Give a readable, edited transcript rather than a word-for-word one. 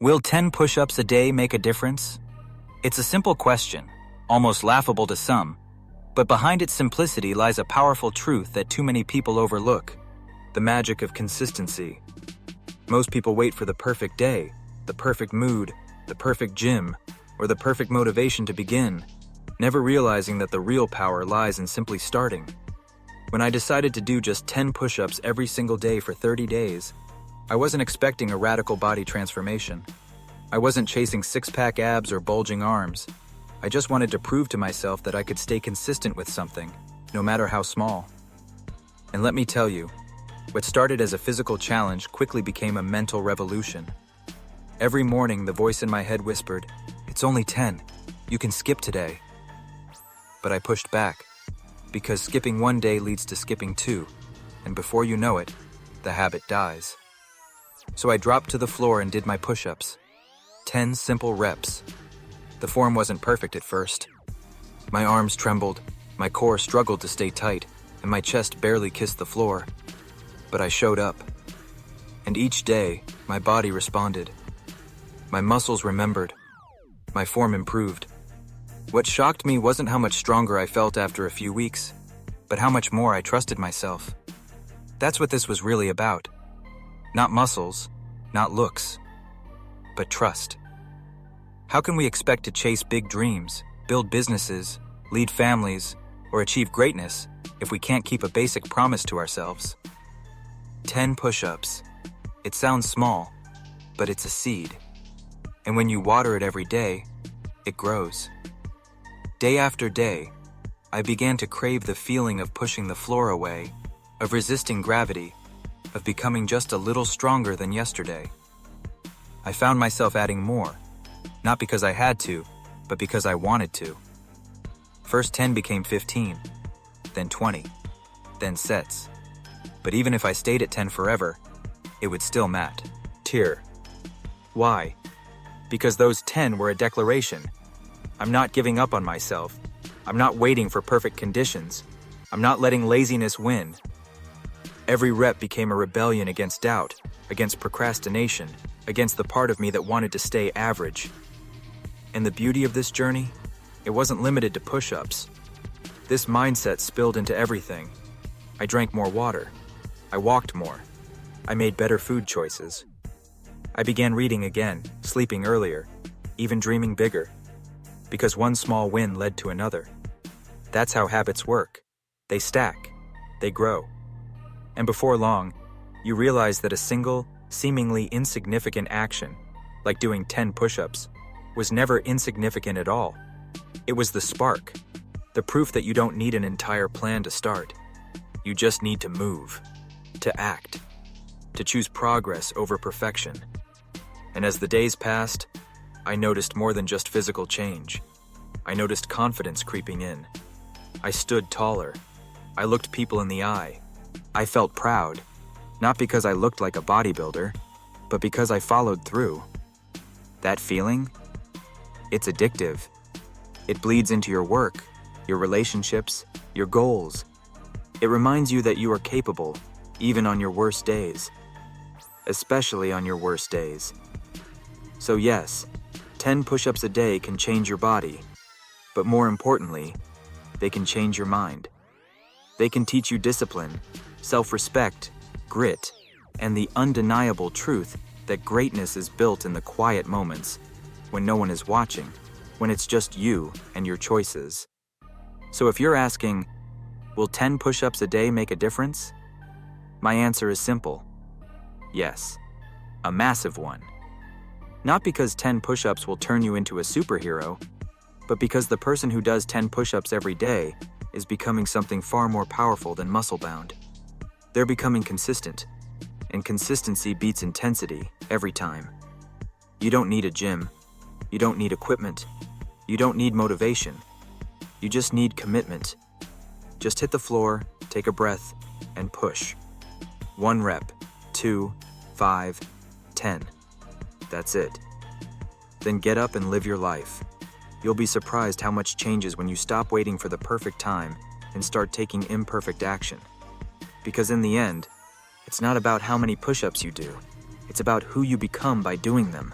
Will 10 push-ups a day make a difference? It's a simple question, almost laughable to some, but behind its simplicity lies a powerful truth that too many people overlook: the magic of consistency. Most people wait for the perfect day, the perfect mood, the perfect gym, or the perfect motivation to begin, never realizing that the real power lies in simply starting. When I decided to do just 10 push-ups every single day for 30 days, I wasn't expecting a radical body transformation. I wasn't chasing six-pack abs or bulging arms. I just wanted to prove to myself that I could stay consistent with something, no matter how small. And let me tell you, what started as a physical challenge quickly became a mental revolution. Every morning, the voice in my head whispered, "It's only 10. You can skip today." But I pushed back, because skipping one day leads to skipping two, and before you know it, the habit dies. So I dropped to the floor and did my push-ups. 10 simple reps. The form wasn't perfect at first. My arms trembled, my core struggled to stay tight, and my chest barely kissed the floor. But I showed up. And each day, my body responded. My muscles remembered. My form improved. What shocked me wasn't how much stronger I felt after a few weeks, but how much more I trusted myself. That's what this was really about. Not muscles, not looks, but trust. How can we expect to chase big dreams, build businesses, lead families, or achieve greatness if we can't keep a basic promise to ourselves? 10 push-ups. It sounds small, but it's a seed. And when you water it every day, it grows. Day after day, I began to crave the feeling of pushing the floor away, of resisting gravity, of becoming just a little stronger than yesterday. I found myself adding more, not because I had to, but because I wanted to. First 10 became 15, then 20, then sets. But even if I stayed at 10 forever, it would still matter. Why? Because those 10 were a declaration. I'm not giving up on myself. I'm not waiting for perfect conditions. I'm not letting laziness win. Every rep became a rebellion against doubt, against procrastination, against the part of me that wanted to stay average. And the beauty of this journey? It wasn't limited to push-ups. This mindset spilled into everything. I drank more water. I walked more. I made better food choices. I began reading again, sleeping earlier, even dreaming bigger. Because one small win led to another. That's how habits work. They stack. They grow. And before long, you realize that a single, seemingly insignificant action, like doing 10 push-ups, was never insignificant at all. It was the spark, the proof that you don't need an entire plan to start. You just need to move, to act, to choose progress over perfection. And as the days passed, I noticed more than just physical change. I noticed confidence creeping in. I stood taller. I looked people in the eye. I felt proud, not because I looked like a bodybuilder, but because I followed through. That feeling? It's addictive. It bleeds into your work, your relationships, your goals. It reminds you that you are capable, even on your worst days. Especially on your worst days. So yes, 10 push-ups a day can change your body, but more importantly, they can change your mind. They can teach you discipline, self-respect, grit, and the undeniable truth that greatness is built in the quiet moments, when no one is watching, when it's just you and your choices. So if you're asking, will 10 push-ups a day make a difference? My answer is simple. Yes, a massive one. Not because 10 push-ups will turn you into a superhero, but because the person who does 10 push-ups every day is becoming something far more powerful than muscle-bound. They're becoming consistent, and consistency beats intensity every time. You don't need a gym. You don't need equipment. You don't need motivation. You just need commitment. Just hit the floor, take a breath, and push. 1 rep, 2, 5, 10. That's it. Then get up and live your life. You'll be surprised how much changes when you stop waiting for the perfect time and start taking imperfect action. Because in the end, it's not about how many push-ups you do. It's about who you become by doing them.